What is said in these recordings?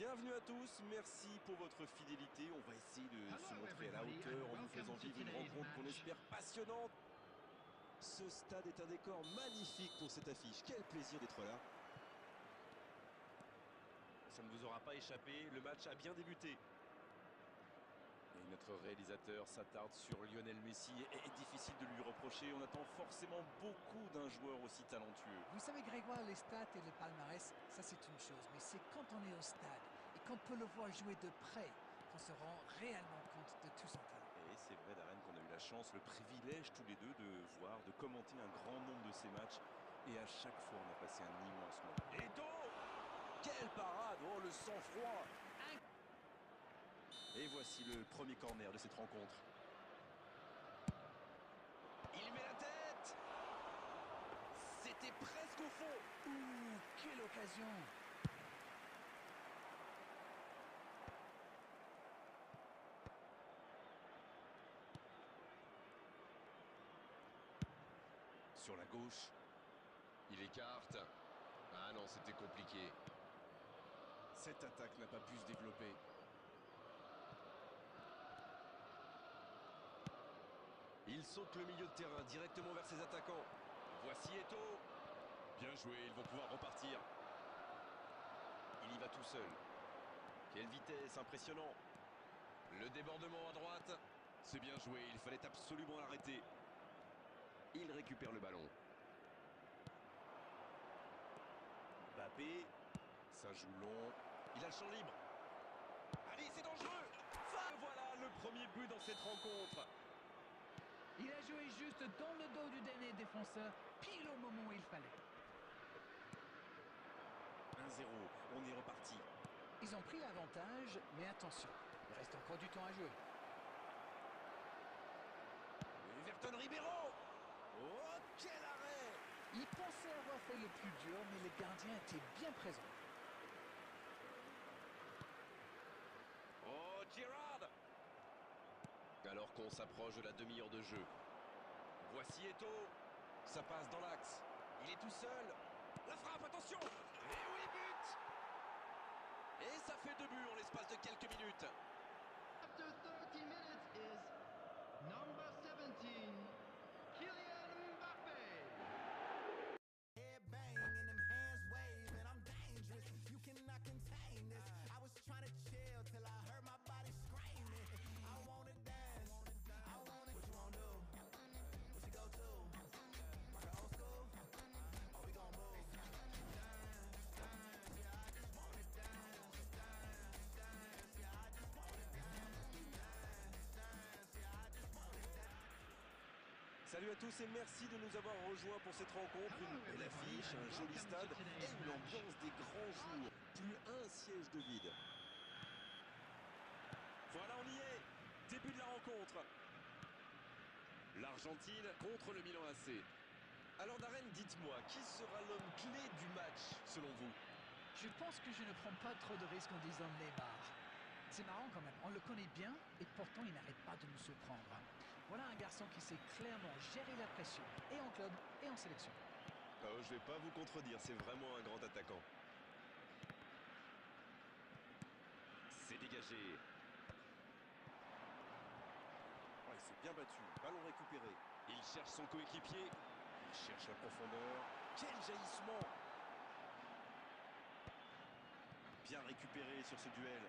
Bienvenue à tous, merci pour votre fidélité. On va essayer de se montrer à la hauteur en vous faisant vivre une rencontre qu'on espère passionnante. Ce stade est un décor magnifique pour cette affiche. Quel plaisir d'être là. Ça ne vous aura pas échappé, le match a bien débuté. Et notre réalisateur s'attarde sur Lionel Messi et est difficile de lui reprocher. On attend forcément beaucoup d'un joueur aussi talentueux. Vous savez Grégoire, les stats et le palmarès, ça c'est une chose. Mais c'est quand on est au stade et qu'on peut le voir jouer de près qu'on se rend réellement compte de tout son talent. Et c'est vrai Darren qu'on a eu la chance, le privilège tous les deux de voir, de commenter un grand nombre de ces matchs. Et à chaque fois on a passé un immense moment. Eto'o! Quelle parade! Oh le sang-froid! Et voici le premier corner de cette rencontre. Il met la tête! C'était presque au fond! Ouh, quelle occasion! Sur la gauche. Il écarte. Ah non, c'était compliqué. Cette attaque n'a pas pu se développer. Il saute le milieu de terrain directement vers ses attaquants. Voici Eto'o. Bien joué, ils vont pouvoir repartir. Il y va tout seul. Quelle vitesse, impressionnant. Le débordement à droite. C'est bien joué, il fallait absolument l'arrêter. Il récupère le ballon. Mbappé. Ça joue long. Il a le champ libre. Allez, c'est dangereux. Voilà le premier but dans cette rencontre. Il a joué juste dans le dos du dernier défenseur, pile au moment où il fallait. 1-0, on est reparti. Ils ont pris l'avantage, mais attention, il reste encore du temps à jouer. Everton Ribeiro. Oh, quel arrêt! Il pensait avoir fait le plus dur, mais le gardien était bien présent. Oh, Gerrard! Alors qu'on s'approche de la demi-heure de jeu. Voici Eto'o. Ça passe dans l'axe. Il est tout seul. La frappe, attention! Et oui, but! Et ça fait 2 buts en l'espace de quelques minutes. After 30 minutes is number 17, Kylian Mbappé. Head bang and them hands wave and I'm dangerous. You cannot contain this. I was trying to chill till I heard my body screaming. I wanna dance. I want it. What you wanna do? What you go to? Rock it old school? Oh, we gon' move. Dance, dance, yeah, I just wanna dance. Dance, dance, yeah, I just wanna dance. Dance, dance, yeah, I just wanna dance. Salut à tous et merci de nous avoir rejoints pour cette rencontre. Une belle affiche, un joli stade et une ambiance des grands jours. Plus un siège de vide. Voilà, on y est. Début de la rencontre. L'Argentine contre le Milan AC. Alors Darren, dites-moi, qui sera l'homme clé du match selon vous? Je pense que je ne prends pas trop de risques en disant Neymar. C'est marrant quand même, on le connaît bien et pourtant il n'arrête pas de nous surprendre. Voilà un garçon qui sait clairement gérer la pression, et en club et en sélection. Oh, je vais pas vous contredire, c'est vraiment un grand attaquant. C'est dégagé. Oh, il s'est bien battu, ballon récupéré. Il cherche son coéquipier. Il cherche la profondeur. Quel jaillissement! Bien récupéré sur ce duel.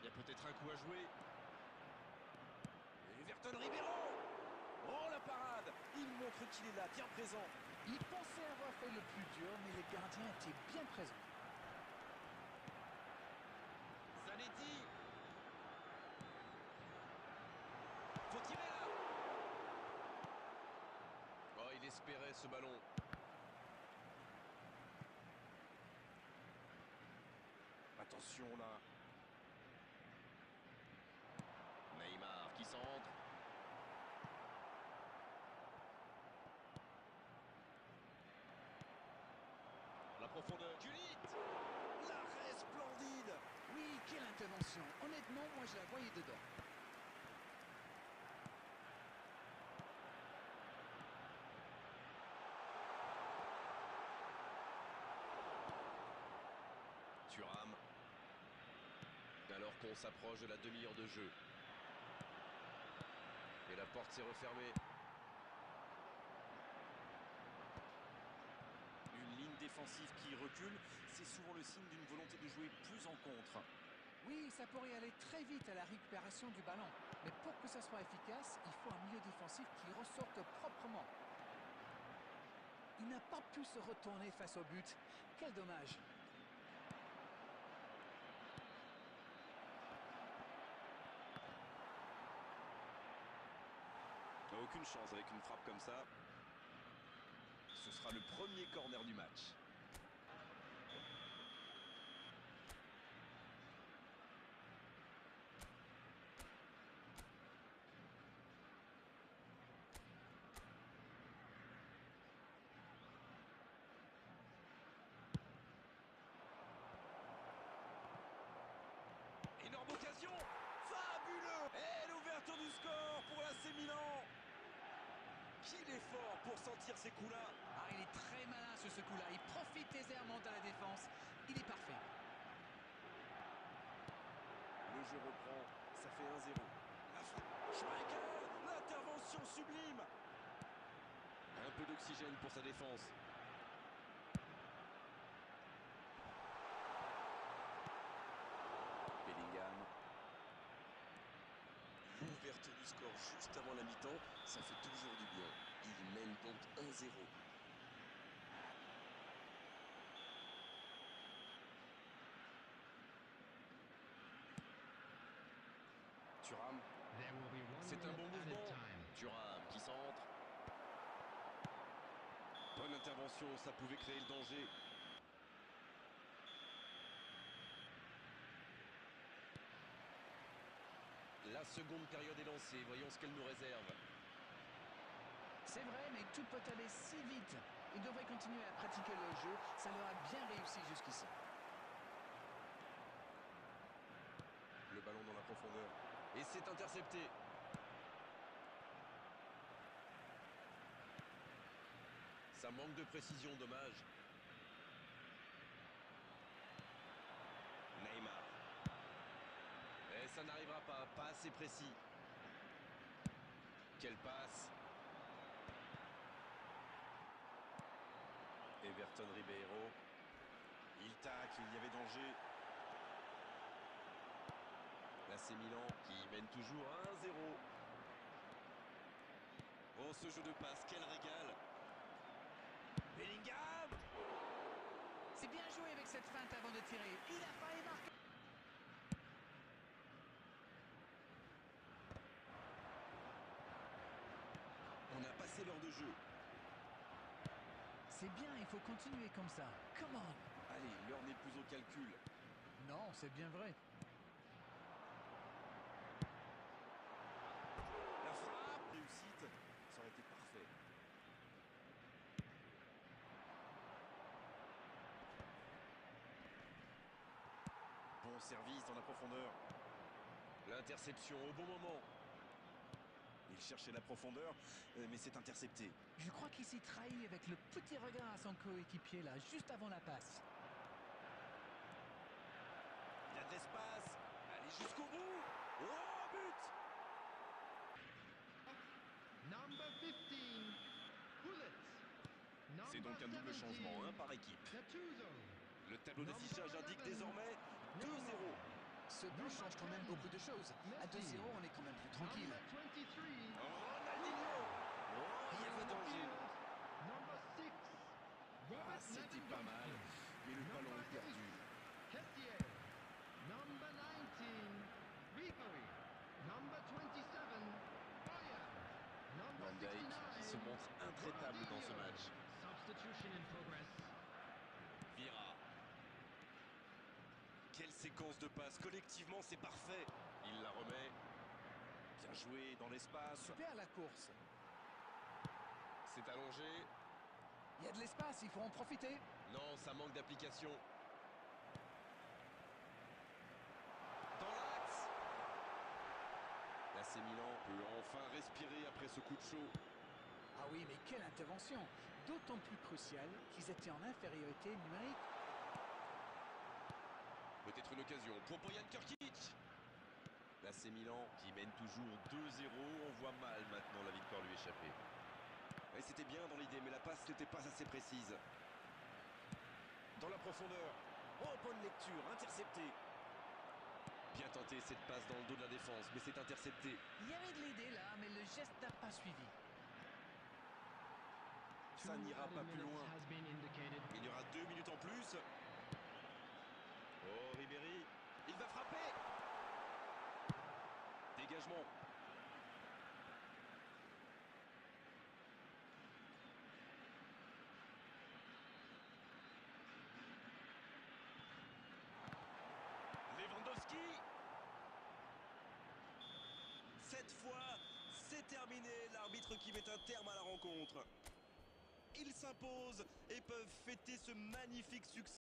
Il y a peut-être un coup à jouer. Everton Ribeiro! Oh la parade! Il montre qu'il est là, bien présent. Il pensait avoir fait le plus dur, mais le gardien était bien présent. Zanetti! Faut tirer là! Oh, il espérait ce ballon. Attention là. Neymar qui centre. La profondeur. Gullit! L'arrêt splendide! Oui, quelle intervention. Honnêtement, moi je la voyais dedans. qu'on s'approche de la demi-heure de jeu. Et la porte s'est refermée. Une ligne défensive qui recule, c'est souvent le signe d'une volonté de jouer plus en contre. Oui, ça pourrait aller très vite à la récupération du ballon. Mais pour que ça soit efficace, il faut un milieu défensif qui ressorte proprement. Il n'a pas pu se retourner face au but. Quel dommage. Aucune chance avec une frappe comme ça. Ce sera le premier corner du match. Énorme occasion. Fabuleux. Et l'ouverture du score pour l'AC Milan. Qu'il est fort pour sentir ces coups-là. Ah, il est très malin sur ce coup-là. Il profite aisément de la défense. Il est parfait. Le jeu reprend. Ça fait 1-0. La frappe. Schmeichel. L'intervention sublime. Un peu d'oxygène pour sa défense. Bellingham. L'ouverture du score juste avant la mi-temps, ça fait toujours du bien. Il mène donc 1-0. Thuram. There will be 1 C'est un bon minute mouvement. added time. Thuram qui centre. Bonne intervention, ça pouvait créer le danger. La seconde période est lancée, voyons ce qu'elle nous réserve. C'est vrai, mais tout peut aller si vite. Ils devraient continuer à pratiquer le jeu. Ça leur a bien réussi jusqu'ici. Le ballon dans la profondeur. Et c'est intercepté. Ça manque de précision, dommage. Neymar. Et ça n'arrivera pas, pas assez précis. Quelle passe. Everton Ribeiro. Il tacle, il y avait danger. L'AC Milan qui mène toujours 1-0. Oh, ce jeu de passe, quel régal. Bellingham. C'est bien joué avec cette feinte avant de tirer. Il a failli marquer. On a passé l'heure de jeu. C'est bien, il faut continuer comme ça. Come on. Allez, l'heure n'est plus au calcul. Non, c'est bien vrai. La frappe, réussite, ça aurait été parfait. Bon service dans la profondeur. L'interception au bon moment. Il cherchait la profondeur, mais c'est intercepté. Je crois qu'il s'est trahi avec le petit regard à son coéquipier là, juste avant la passe. Il y a de l'espace. Allez jusqu'au bout. Oh, but. Number 15, Bullet. C'est donc un double changement, un par équipe. Gattuso. Le tableau d'affichage indique désormais 2-0. Ce but change quand même beaucoup de choses. À 2-0, on est quand même plus tranquille. Number 23, Ronaldinho. Oh, il y avait danger. Number 6, Ah, Robert c'était pas mal, mais le ballon est perdu. Kessier. Number 19, Ribery. Number 27, Bayern. Number Van Dijk qui se 69, montre intraitable dans ce Ronaldinho. match. Substitution in progress. Vieira. Quelle séquence de passes. Collectivement, c'est parfait. Il la remet. Bien joué dans l'espace. Super la course. C'est allongé. Il y a de l'espace, il faut en profiter. Non, ça manque d'application. Dans l'axe. L'AC Milan peut enfin respirer après ce coup de chaud. Ah oui, mais quelle intervention. D'autant plus cruciale qu'ils étaient en infériorité numérique. Peut-être une occasion pour Bojan Krkić. L'AC Milan qui mène toujours 2-0. On voit mal maintenant la victoire lui échapper. Et c'était bien dans l'idée, mais la passe n'était pas assez précise. Dans la profondeur. Oh, bonne lecture, intercepté. Bien tenté cette passe dans le dos de la défense, mais c'est intercepté. Il y avait de l'idée là, mais le geste n'a pas suivi. Ça n'ira pas plus loin. Has been indicated. Il y aura 2 minutes en plus. Oh, Ribéry. Il va frapper. Dégagement. Lewandowski. Cette fois, c'est terminé. L'arbitre qui met un terme à la rencontre. Ils s'imposent et peuvent fêter ce magnifique succès.